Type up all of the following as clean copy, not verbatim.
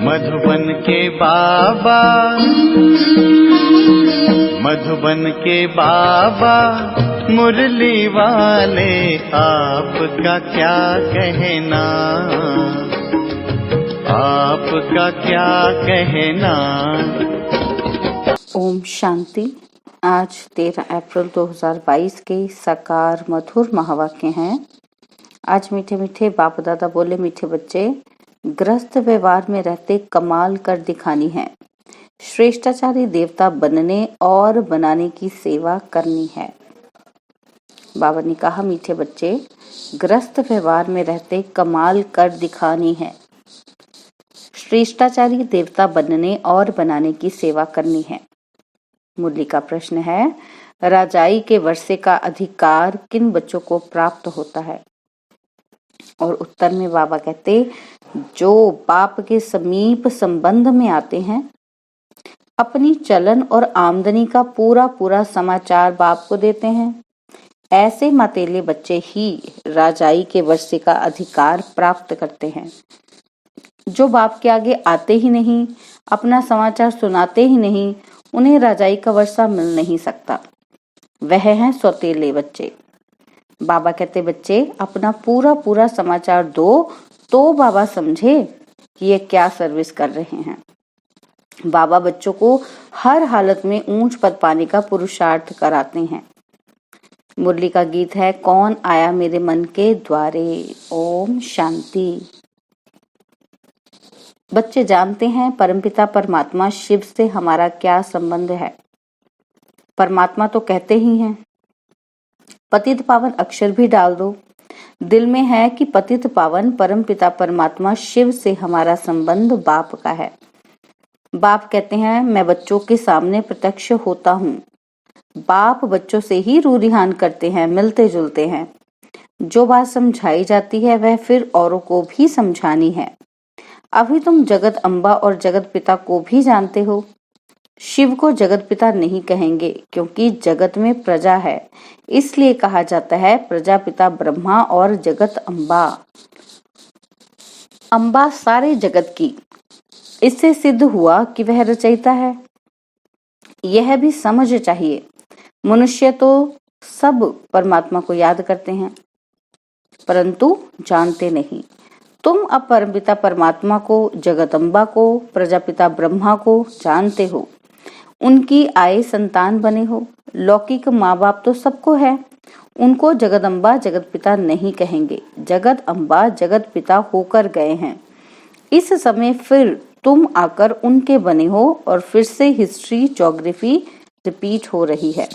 मधुबन के बाबा, मधुबन के बाबा मुरली वाले, आपका क्या कहना, आपका क्या कहना। ओम शांति। आज 13 अप्रैल 2022 के साकार मधुर महावाक्य हैं। आज मीठे मीठे बाप दादा बोले, मीठे बच्चे, ग्रस्त व्यवहार में रहते कमाल कर दिखानी है। श्रेष्ठाचारी देवता बनने और बनाने की सेवा करनी है। बाबा ने कहा, मीठे बच्चे, ग्रस्त व्यवहार में रहते कमाल कर दिखानी है। श्रेष्ठाचारी देवता बनने और बनाने की सेवा करनी है। मुरली का प्रश्न है, राजाई के वर्षे का अधिकार किन बच्चों को प्राप्त होता है? और उत्तर में बाबा कहते, जो बाप के समीप संबंध में आते हैं, अपनी चलन और आमदनी का पूरा पूरा समाचार बाप को देते हैं, ऐसे मातेले बच्चे ही राजाई के वर्षे का अधिकार प्राप्त करते हैं। जो बाप के आगे आते ही नहीं, अपना समाचार सुनाते ही नहीं, उन्हें राजाई का वर्षा मिल नहीं सकता। वह हैं सौतेले बच्चे। बाबा कहते, बच्चे अपना पूरा पूरा समाचार दो तो बाबा समझे कि ये क्या सर्विस कर रहे हैं। बाबा बच्चों को हर हालत में ऊंच पद पाने का पुरुषार्थ कराते हैं। मुरली का गीत है, कौन आया मेरे मन के द्वारे। ओम शांति। बच्चे जानते हैं परमपिता परमात्मा शिव से हमारा क्या संबंध है। परमात्मा तो कहते ही हैं, पतित पावन अक्षर भी डाल दो। दिल में है कि पतित पावन परमपिता परमात्मा शिव से हमारा संबंध बाप का है। बाप कहते हैं, मैं बच्चों के सामने प्रत्यक्ष होता हूँ। बाप बच्चों से ही रूरिहान करते हैं, मिलते जुलते हैं। जो बात समझाई जाती है वह फिर औरों को भी समझानी है। अभी तुम जगत अम्बा और जगत पिता को भी जानते हो। शिव को जगत पिता नहीं कहेंगे, क्योंकि जगत में प्रजा है, इसलिए कहा जाता है प्रजापिता ब्रह्मा और जगत अम्बा। अम्बा सारे जगत की। इससे सिद्ध हुआ कि वह रचयिता है। यह भी समझ चाहिए, मनुष्य तो सब परमात्मा को याद करते हैं, परंतु जानते नहीं। तुम अब परमपिता परमात्मा को, जगदम्बा को, प्रजापिता ब्रह्मा को जानते हो। उनकी आए संतान बने हो। लौकिक माँ बाप तो सबको है, उनको जगदम्बा जगत पिता नहीं कहेंगे। जगत अम्बा जगत पिता होकर गए हैं। इस समय फिर तुम आकर उनके बने हो और फिर से हिस्ट्री ज्योग्राफी रिपीट हो रही है।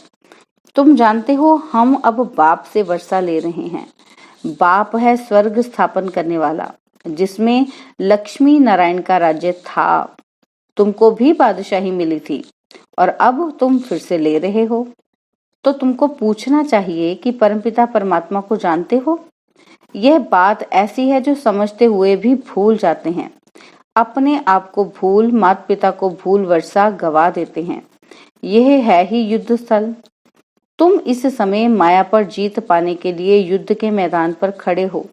तुम जानते हो, हम अब बाप से वर्षा ले रहे हैं। बाप है स्वर्ग स्थापन करने वाला, जिसमें लक्ष्मी नारायण का राज्य था। तुमको भी बादशाही मिली थी और अब तुम फिर से ले रहे हो। तो तुमको पूछना चाहिए कि परमपिता परमात्मा को जानते हो? यह बात ऐसी है जो समझते हुए भी भूल जाते हैं। अपने आप को भूल, माता पिता को भूल वर्षा गवा देते हैं। यह है ही युद्ध स्थल। तुम इस समय माया पर जीत पाने के लिए युद्ध के मैदान पर खड़े हो।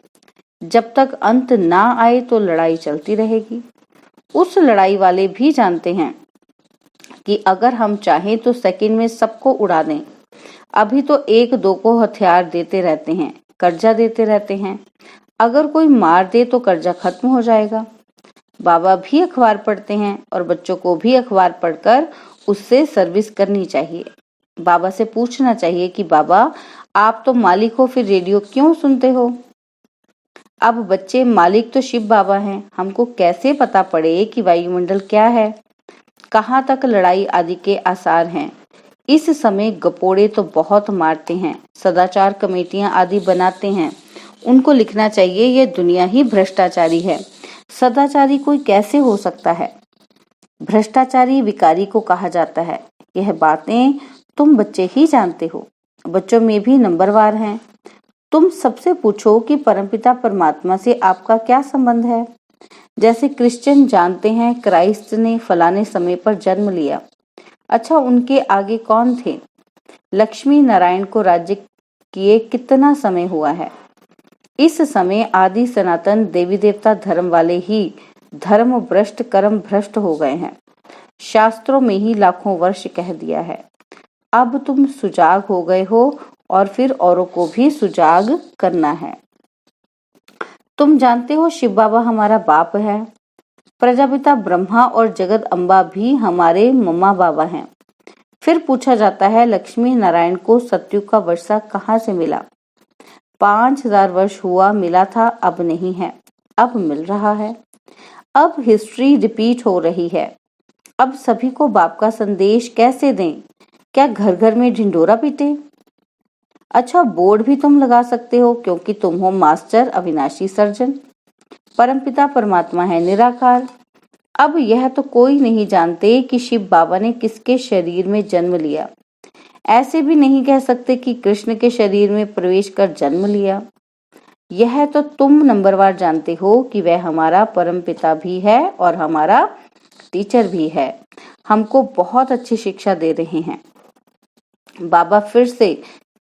जब तक अंत ना आए तो लड़ाई चलती रहेगी। उस लड़ाई वाले भी जानते हैं कि अगर हम चाहें तो सेकंड में सबको उड़ा दें। अभी तो एक दो को हथियार देते रहते हैं, कर्जा देते रहते हैं। अगर कोई मार दे तो कर्जा खत्म हो जाएगा। बाबा भी अखबार पढ़ते हैं और बच्चों को भी अखबार पढ़कर उससे सर्विस करनी चाहिए। बाबा से पूछना चाहिए कि बाबा, आप तो मालिक हो, फिर रेडियो क्यों सुनते हो? अब बच्चे, मालिक तो शिव बाबा हैं, हमको कैसे पता पड़े कि वायुमंडल क्या है, कहाँ तक लड़ाई आदि के आसार हैं। इस समय गपोड़े तो बहुत मारते हैं, सदाचार कमेटियां आदि बनाते हैं। उनको लिखना चाहिए, ये दुनिया ही भ्रष्टाचारी है। सदाचारी कोई कैसे हो सकता है? भ्रष्टाचारी विकारी को कहा जाता है। यह बातें तुम बच्चे ही जानते हो। बच्चों में भी नंबरवार हैं। तुम सबसे पूछो कि परमपिता परमात्मा से आपका क्या संबंध है। जैसे क्रिश्चियन जानते हैं क्राइस्ट ने फलाने समय पर जन्म लिया। अच्छा, उनके आगे कौन थे? लक्ष्मी नारायण को राज्य किए कितना समय हुआ है? इस समय आदि सनातन देवी देवता धर्म वाले ही धर्म भ्रष्ट कर्म भ्रष्ट हो गए हैं। शास्त्रों में ही लाखों वर्ष कह दिया है। अब तुम सुजाग हो गए हो और फिर औरों को भी सुजाग करना है। तुम जानते हो शिव बाबा हमारा बाप है, प्रजापिता ब्रह्मा और जगत अम्बा भी हमारे मम्मा बाबा हैं। फिर पूछा जाता है लक्ष्मी नारायण को सतयुग का वर्षा कहाँ से मिला? 5000 वर्ष हुआ मिला था, अब नहीं है, अब मिल रहा है। अब हिस्ट्री रिपीट हो रही है। अब सभी को बाप का संदेश कैसे दें? क्या घर घर में ढिंडोरा पीटे? अच्छा, बोर्ड भी तुम लगा सकते हो क्योंकि तुम हो मास्टर अविनाशी सर्जन। परमपिता परमात्मा है निराकार। अब यह तो कोई नहीं जानते कि शिव बाबा ने किसके शरीर में जन्म लिया। ऐसे भी नहीं कह सकते कि कृष्ण के शरीर में प्रवेश कर जन्म लिया। यह तो तुम नंबरवार जानते हो कि वह हमारा परमपिता भी है और हमारा टीचर भी है। हमको बहुत अच्छी शिक्षा दे रहे हैं। बाबा फिर से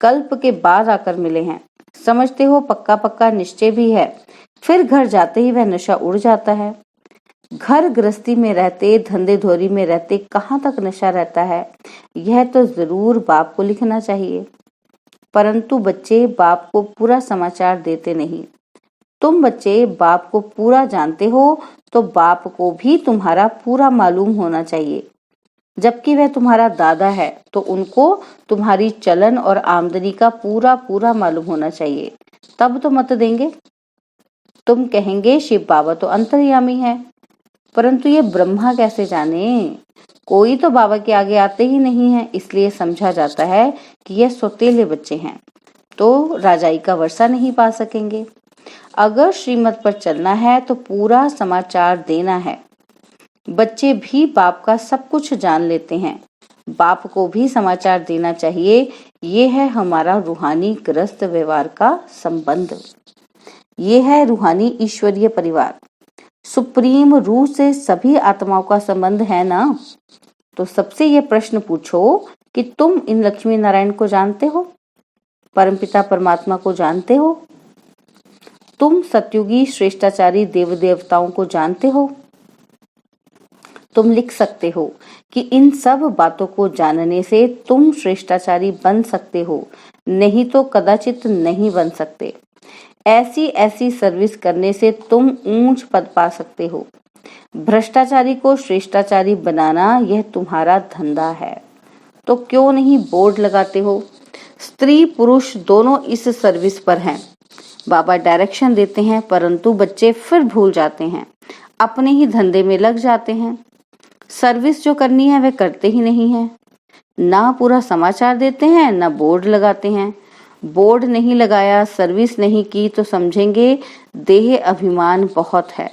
कल्प के बाद आकर मिले हैं। समझते हो पक्का पक्का निश्चय भी है। फिर घर जाते ही वह नशा उड़ जाता है। घर गृहस्थी में रहते, धंधे धोरी में रहते कहाँ तक नशा रहता है, यह तो जरूर बाप को लिखना चाहिए। परंतु बच्चे बाप को पूरा समाचार देते नहीं। तुम बच्चे बाप को पूरा जानते हो तो बाप को भी तुम्हारा पूरा मालूम होना चाहिए। जबकि वह तुम्हारा दादा है तो उनको तुम्हारी चलन और आमदनी का पूरा पूरा मालूम होना चाहिए, तब तो मत देंगे। तुम कहेंगे शिव बाबा तो अंतर्यामी है, परंतु ये ब्रह्मा कैसे जाने? कोई तो बाबा के आगे आते ही नहीं है, इसलिए समझा जाता है कि ये सौतेले बच्चे हैं, तो राजाई का वर्षा नहीं पा सकेंगे। अगर श्रीमत पर चलना है तो पूरा समाचार देना है। बच्चे भी बाप का सब कुछ जान लेते हैं, बाप को भी समाचार देना चाहिए। ये है हमारा रूहानी गृहस्थ व्यवहार का संबंध। ये है रूहानी ईश्वरीय परिवार। सुप्रीम रूह से सभी आत्माओं का संबंध है ना। तो सबसे ये प्रश्न पूछो कि तुम इन लक्ष्मी नारायण को जानते हो, परमपिता परमात्मा को जानते हो, तुम सतयुगी श्रेष्ठाचारी देव देवताओं को जानते हो। तुम लिख सकते हो कि इन सब बातों को जानने से तुम श्रेष्ठाचारी बन सकते हो, नहीं तो कदाचित नहीं बन सकते। ऐसी ऐसी सर्विस करने से तुम ऊंच पद पा सकते हो। भ्रष्टाचारी को श्रेष्ठाचारी बनाना यह तुम्हारा धंधा है, तो क्यों नहीं बोर्ड लगाते हो? स्त्री पुरुष दोनों इस सर्विस पर हैं। बाबा डायरेक्शन देते हैं, परंतु बच्चे फिर भूल जाते हैं, अपने ही धंधे में लग जाते हैं। सर्विस जो करनी है वे करते ही नहीं है। ना पूरा समाचार देते हैं, ना बोर्ड लगाते हैं। बोर्ड नहीं लगाया, सर्विस नहीं की तो समझेंगे देह अभिमान बहुत है।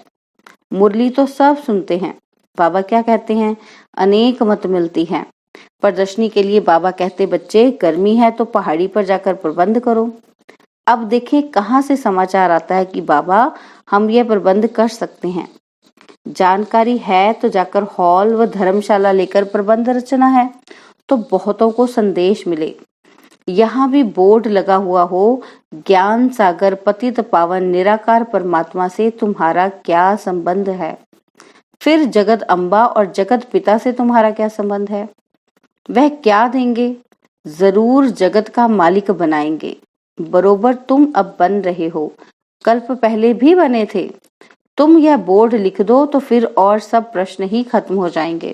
मुरली तो सब सुनते हैं। बाबा क्या कहते हैं? अनेक मत मिलती है। प्रदर्शनी के लिए बाबा कहते बच्चे गर्मी है तो पहाड़ी पर जाकर प्रबंध करो। अब देखें कहाँ से समाचार आता है कि बाबा हम यह प्रबंध कर सकते हैं। जानकारी है तो जाकर हॉल व धर्मशाला लेकर प्रबंध रचना है तो बहुतों को संदेश मिले। यहाँ भी बोर्ड लगा हुआ हो, ज्ञान सागर पतित पावन निराकार परमात्मा से तुम्हारा क्या संबंध है? फिर जगत अम्बा और जगत पिता से तुम्हारा क्या संबंध है? वह क्या देंगे? जरूर जगत का मालिक बनाएंगे। बरोबर तुम अब बन रहे हो, कल्प पहले भी बने थे। तुम यह बोर्ड लिख दो तो फिर और सब प्रश्न ही खत्म हो जाएंगे।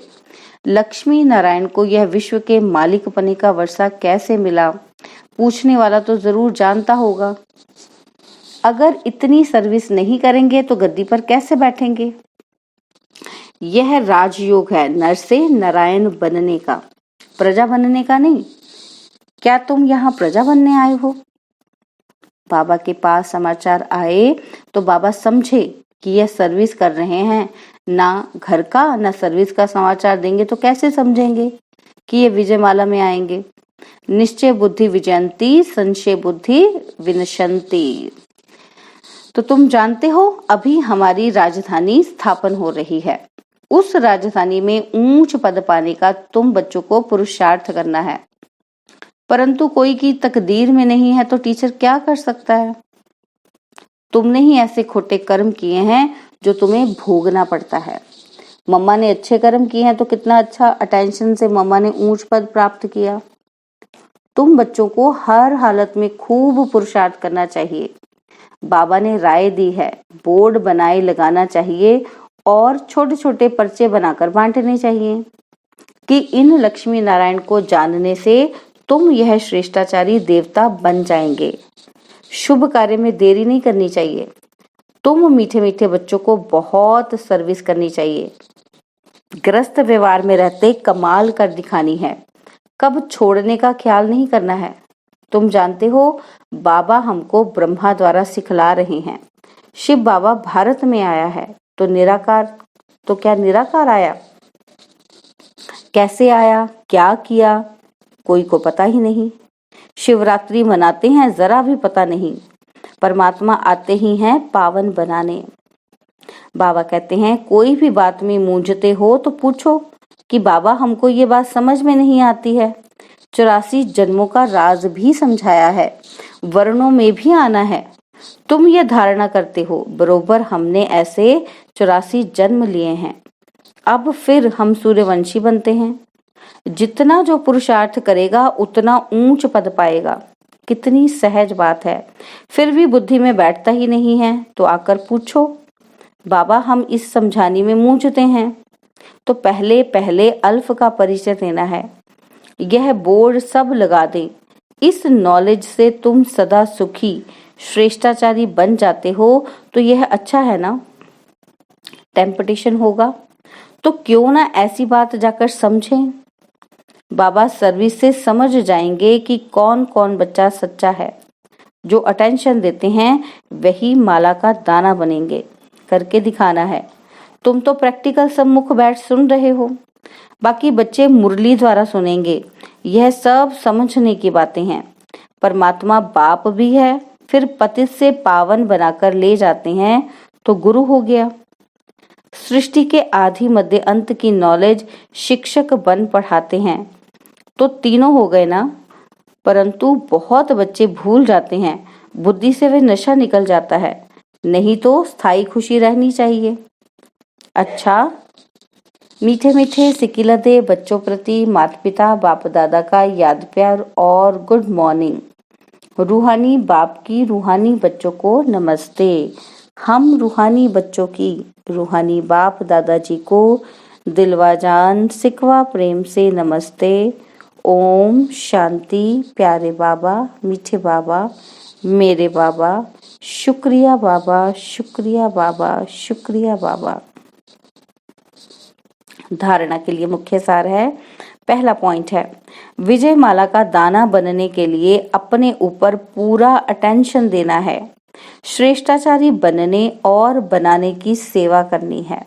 लक्ष्मी नारायण को यह विश्व के मालिक पने का वर्षा कैसे मिला? पूछने वाला तो जरूर जानता होगा। अगर इतनी सर्विस नहीं करेंगे तो गद्दी पर कैसे बैठेंगे? यह राजयोग है, नर से नारायण बनने का, प्रजा बनने का नहीं। क्या तुम यहाँ प्रजा बनने आए हो? बाबा के पास समाचार आए तो बाबा समझे कि यह सर्विस कर रहे हैं, ना घर का ना सर्विस का समाचार देंगे तो कैसे समझेंगे कि ये विजयमाला में आएंगे। निश्चय बुद्धि विजयंती, संशय बुद्धि विनशंती। तो तुम जानते हो अभी हमारी राजधानी स्थापन हो रही है। उस राजधानी में ऊंच पद पाने का तुम बच्चों को पुरुषार्थ करना है, परंतु कोई की तकदीर में नहीं है तो टीचर क्या कर सकता है? तुमने ही ऐसे खोटे कर्म किए हैं जो तुम्हें भोगना पड़ता है। मम्मा ने अच्छे कर्म किए हैं तो कितना अच्छा अटेंशन से मम्मा ने ऊंच पद प्राप्त किया। तुम बच्चों को हर हालत में खूब पुरुषार्थ करना चाहिए। बाबा ने राय दी है, बोर्ड बनाए लगाना चाहिए और छोटे छोटे पर्चे बनाकर बांटने चाहिए कि इन लक्ष्मी नारायण को जानने से तुम यह श्रेष्ठाचारी देवता बन जाएंगे। शुभ कार्य में देरी नहीं करनी चाहिए। तुम मीठे मीठे बच्चों को बहुत सर्विस करनी चाहिए। ग्रस्त व्यवहार में रहते कमाल कर दिखानी है, कब छोड़ने का ख्याल नहीं करना है। तुम जानते हो बाबा हमको ब्रह्मा द्वारा सिखला रहे हैं। शिव बाबा भारत में आया है तो क्या निराकार आया? कैसे आया, क्या किया, कोई को पता ही नहीं। शिवरात्रि मनाते हैं, जरा भी पता नहीं। परमात्मा आते ही हैं पावन बनाने। बाबा कहते हैं कोई भी बात में मूंझते हो तो पूछो कि बाबा हमको ये बात समझ में नहीं आती है। 84 जन्मों का राज भी समझाया है, वर्णों में भी आना है। तुम ये धारणा करते हो बरोबर हमने ऐसे 84 जन्म लिए हैं, अब फिर हम सूर्यवंशी बनते हैं। जितना जो पुरुषार्थ करेगा उतना ऊंच पद पाएगा। कितनी सहज बात है, फिर भी बुद्धि में बैठता ही नहीं है तो आकर पूछो बाबा हम इस समझाने में मूंझते हैं। तो पहले पहले अल्फ का परिचय देना है। यह बोर्ड सब लगा दें। इस नॉलेज से तुम सदा सुखी श्रेष्ठाचारी बन जाते हो तो यह अच्छा है ना। टेम्पटेशन होगा तो क्यों ना ऐसी बात जाकर समझें। बाबा सर्विस से समझ जाएंगे कि कौन कौन बच्चा सच्चा है। जो अटेंशन देते हैं वही माला का दाना बनेंगे। करके दिखाना है। तुम तो प्रैक्टिकल सम्मुख बैठ सुन रहे हो, बाकी बच्चे मुरली द्वारा सुनेंगे। यह सब समझने की बातें हैं। परमात्मा बाप भी है, फिर पतित से पावन बनाकर ले जाते हैं तो गुरु हो गया। सृष्टि के आदि मध्य अंत की नॉलेज शिक्षक बन पढ़ाते हैं तो तीनों हो गए ना। परंतु बहुत बच्चे भूल जाते हैं, बुद्धि से वे नशा निकल जाता है, नहीं तो स्थायी खुशी रहनी चाहिए। अच्छा, मीठे मीठे सिकिलते बच्चों प्रति माता पिता बाप दादा का याद प्यार और गुड मॉर्निंग। रूहानी बाप की रूहानी बच्चों को नमस्ते। हम रूहानी बच्चों की रूहानी बाप दादाजी को दिलवाजान सिकवा प्रेम से नमस्ते। ओम शांति। प्यारे बाबा, मीठे बाबा, मेरे बाबा, शुक्रिया बाबा, शुक्रिया बाबा, शुक्रिया बाबा। धारणा के लिए मुख्य सार है। पहला पॉइंट है, विजय माला का दाना बनने के लिए अपने ऊपर पूरा अटेंशन देना है। श्रेष्ठाचारी बनने और बनाने की सेवा करनी है।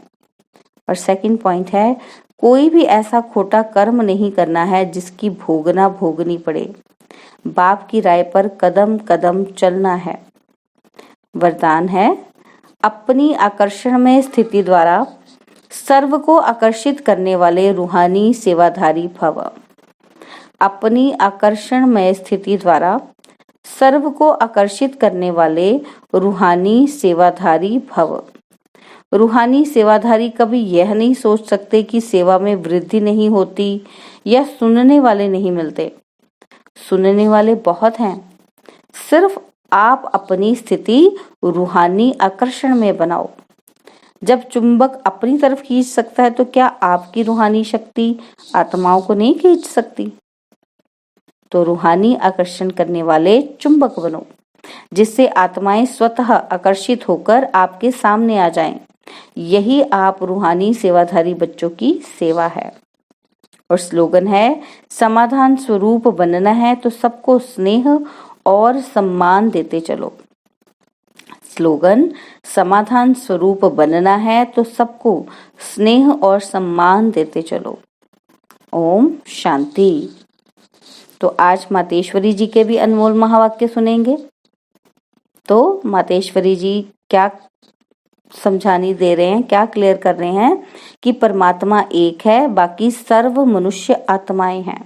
और सेकंड पॉइंट है, कोई भी ऐसा खोटा कर्म नहीं करना है जिसकी भोगनी पड़े। बाप की राय पर कदम कदम चलना है। वरदान है, अपनी आकर्षण में स्थिति द्वारा सर्व को आकर्षित करने वाले रूहानी सेवाधारी भव। अपनी आकर्षण में स्थिति द्वारा सर्व को आकर्षित करने वाले रूहानी सेवाधारी भव। रूहानी सेवाधारी कभी यह नहीं सोच सकते कि सेवा में वृद्धि नहीं होती या सुनने वाले नहीं मिलते। सुनने वाले बहुत हैं, सिर्फ आप अपनी स्थिति रूहानी आकर्षण में बनाओ। जब चुंबक अपनी तरफ खींच सकता है तो क्या आपकी रूहानी शक्ति आत्माओं को नहीं खींच सकती? तो रूहानी आकर्षण करने वाले चुंबक बनो, जिससे आत्माएं स्वतः आकर्षित होकर आपके सामने आ जाएं। यही आप रूहानी सेवाधारी बच्चों की सेवा है। और स्लोगन है, समाधान स्वरूप बनना है तो सबको स्नेह और सम्मान देते चलो। स्लोगन, समाधान स्वरूप बनना है तो सबको स्नेह और सम्मान देते चलो। ओम शांति। तो आज मातेश्वरी जी के भी अनमोल महावाक्य सुनेंगे। तो मातेश्वरी जी क्या समझानी दे रहे हैं, क्या क्लियर कर रहे हैं कि परमात्मा एक है, बाकी सर्व मनुष्य आत्माएं हैं।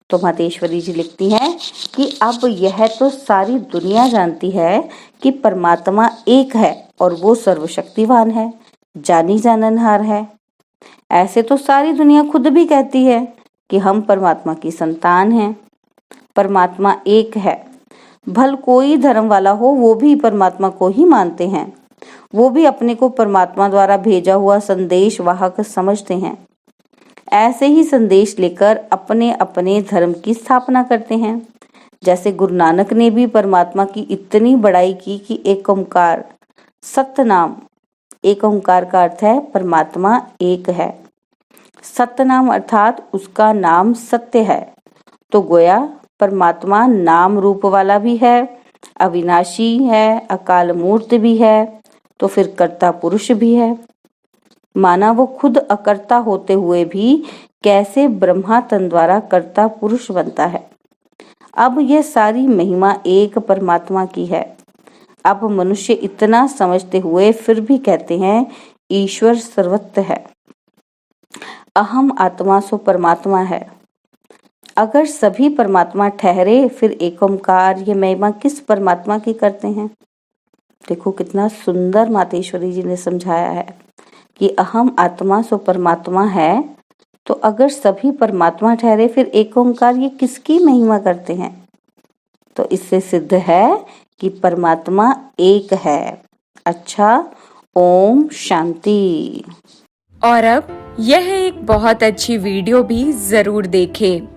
तो मातेश्वरी जी लिखती हैं कि अब यह तो सारी दुनिया जानती है कि परमात्मा एक है और वो सर्वशक्तिवान है, जानी जाननहार है। ऐसे तो सारी दुनिया खुद भी कहती है कि हम परमात्मा की संतान हैं। परमात्मा एक है। भल कोई धर्म वाला हो, वो भी परमात्मा को ही मानते हैं। वो भी अपने को परमात्मा द्वारा भेजा हुआ संदेश वाहक समझते हैं। ऐसे ही संदेश लेकर अपने अपने धर्म की स्थापना करते हैं। जैसे गुरु नानक ने भी परमात्मा की इतनी बड़ाई की कि एक ओंकार सतनाम, एक ओंकार का अर्थ है परमात्मा एक है। सतनाम अर्थात उसका नाम सत्य है। तो गोया परमात्मा नाम रूप वाला भी है, अविनाशी है, अकाल मूर्त भी है, तो फिर कर्ता पुरुष भी है। माना वो खुद अकर्ता होते हुए भी कैसे ब्रह्मा तन द्वारा कर्ता पुरुष बनता है। अब यह सारी महिमा एक परमात्मा की है। अब मनुष्य इतना समझते हुए फिर भी कहते हैं ईश्वर सर्वत्र है। अहम आत्मा सो परमात्मा है। अगर सभी परमात्मा ठहरे फिर एक ओंकार ये महिमा किस परमात्मा की करते हैं। देखो कितना सुंदर मातेश्वरी जी ने समझाया है कि अहम आत्मा सो परमात्मा है। तो अगर सभी परमात्मा ठहरे फिर एक ओंकार ये किसकी महिमा करते हैं। तो इससे सिद्ध है कि परमात्मा एक है। अच्छा, ओम शांति। और अब यह एक बहुत अच्छी वीडियो भी जरूर देखें।